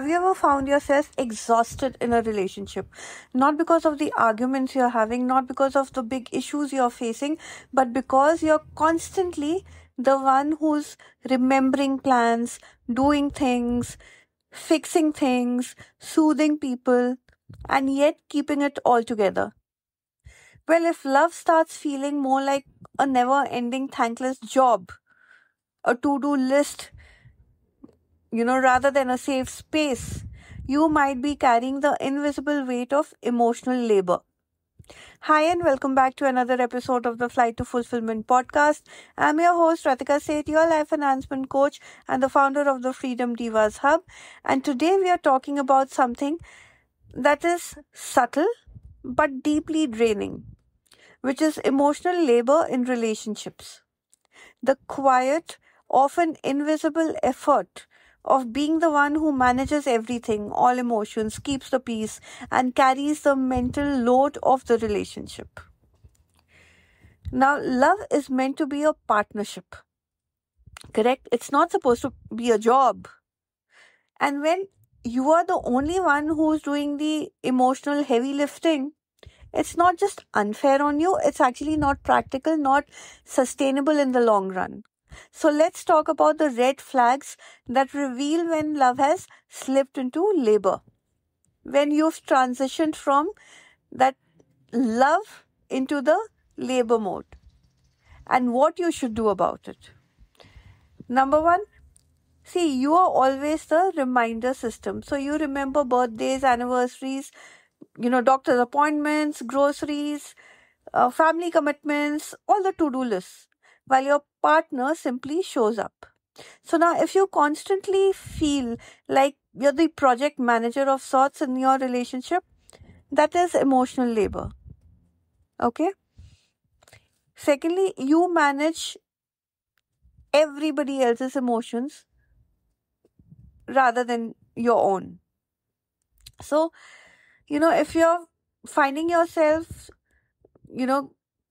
Have you ever found yourself exhausted in a relationship? Not because of the arguments you're having, not because of the big issues you're facing, but because you're constantly the one who's remembering plans, doing things, fixing things, soothing people, and yet keeping it all together. Well, if love starts feeling more like a never ending thankless job, a to do list, rather than a safe space, you might be carrying the invisible weight of emotional labor. Hi, and welcome back to another episode of the Flight to Fulfillment podcast. I'm your host, Ratika Seth, your life enhancement coach and the founder of the Freedom Divas Hub. And today we are talking about something that is subtle but deeply draining, which is emotional labor in relationships. The quiet, often invisible effort of being the one who manages everything, all emotions, keeps the peace, and carries the mental load of the relationship. Now, love is meant to be a partnership, correct? It's not supposed to be a job. And when you are the only one who's doing the emotional heavy lifting, it's not just unfair on you, it's actually not practical, not sustainable in the long run. So let's talk about the red flags that reveal when love has slipped into labor. When you've transitioned from that love into the labor mode, and what you should do about it. Number one, see, you are always the reminder system. So you remember birthdays, anniversaries, doctor's appointments, groceries, family commitments, all the to do lists, while your partner simply shows up. So now, if you constantly feel like you're the project manager of sorts in your relationship, that is emotional labor. Okay? Secondly, you manage everybody else's emotions rather than your own. So, if you're finding yourself,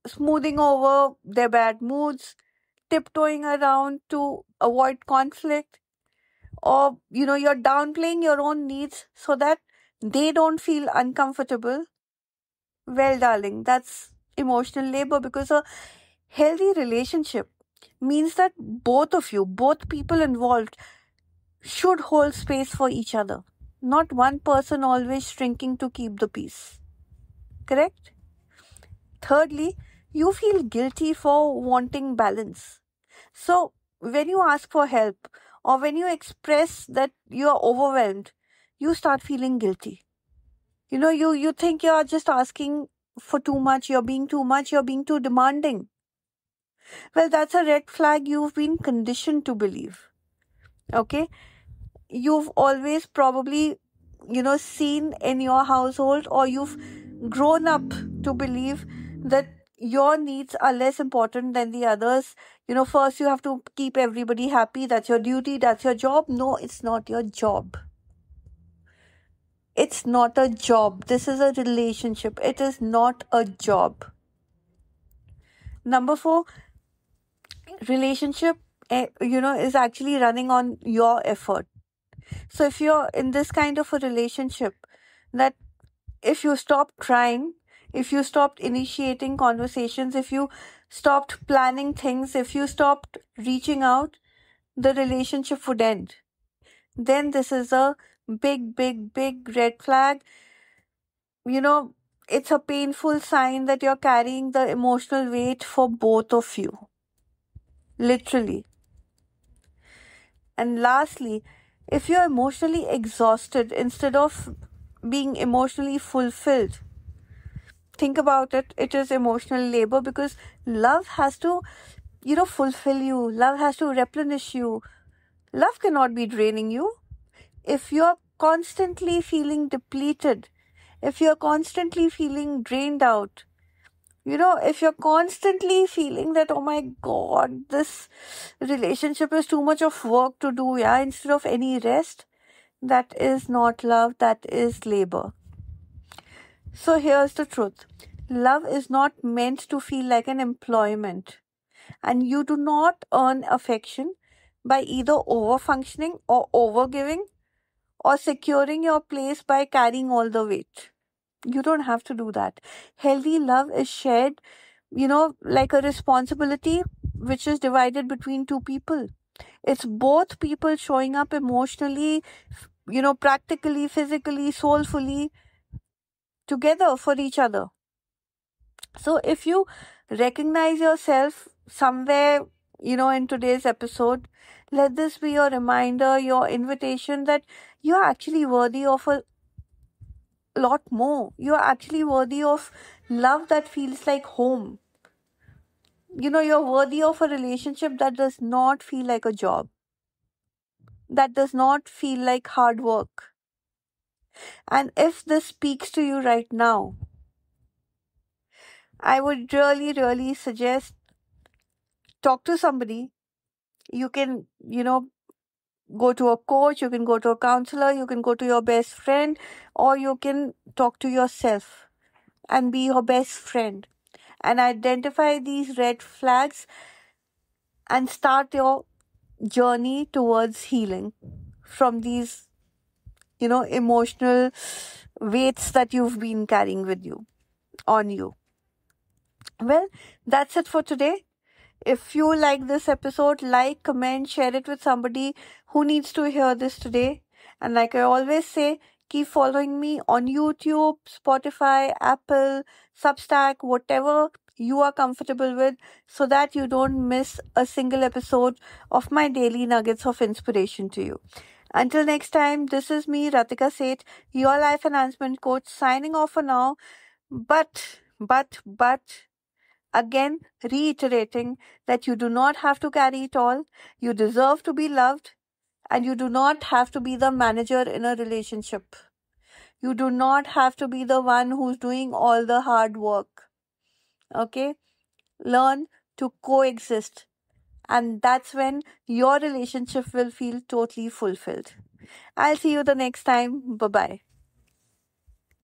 smoothing over their bad moods, tiptoeing around to avoid conflict, or you're downplaying your own needs so that they don't feel uncomfortable, well darling, that's emotional labor, because a healthy relationship means that both people involved should hold space for each other, not one person always shrinking to keep the peace. Correct? Thirdly, you feel guilty for wanting balance. So, when you ask for help or when you express that you are overwhelmed, you start feeling guilty. You think you're just asking for too much, you're being too much, you're being too demanding. Well, that's a red flag you've been conditioned to believe. Okay? You've always probably, seen in your household, or you've grown up to believe that your needs are less important than the others. First you have to keep everybody happy. That's your duty. That's your job. No, it's not your job. It's not a job. This is a relationship. It is not a job. Number four, relationship, is actually running on your effort. So if you're in this kind of a relationship, that if you stopped trying, if you stopped initiating conversations, if you stopped planning things, if you stopped reaching out, the relationship would end. Then this is a big, big, big red flag. It's a painful sign that you're carrying the emotional weight for both of you. Literally. And lastly, if you're emotionally exhausted instead of being emotionally fulfilled, think about it. It is emotional labor, because love has to, fulfill you. Love has to replenish you. Love cannot be draining you. If you're constantly feeling depleted, if you're constantly feeling drained out, if you're constantly feeling that, oh my God, this relationship is too much of work to do, yeah, instead of any rest, that is not love, that is labor. So here's the truth. Love is not meant to feel like an employment, and you do not earn affection by either over functioning or over giving or securing your place by carrying all the weight. You don't have to do that. Healthy love is shared, like a responsibility which is divided between two people. It's both people showing up emotionally, practically, physically, soulfully together for each other. So if you recognize yourself somewhere, in today's episode, let this be your reminder, your invitation that you're actually worthy of a lot more. You're actually worthy of love that feels like home. You're worthy of a relationship that does not feel like a job, that does not feel like hard work. And if this speaks to you right now, I would really, really suggest talk to somebody. You can, go to a coach, you can go to a counselor, you can go to your best friend, or you can talk to yourself and be your best friend and identify these red flags and start your journey towards healing from these, emotional weights that you've been carrying with you, on you. Well, that's it for today. If you like this episode, like, comment, share it with somebody who needs to hear this today. And like I always say, keep following me on YouTube, Spotify, Apple, Substack, whatever you are comfortable with, so that you don't miss a single episode of my daily nuggets of inspiration to you. Until next time, this is me, Ratika Seth, your life enhancement coach, signing off for now. But, again, reiterating that you do not have to carry it all. You deserve to be loved, and you do not have to be the manager in a relationship. You do not have to be the one who's doing all the hard work. Okay? Learn to coexist, and that's when your relationship will feel totally fulfilled. I'll see you the next time. Bye bye.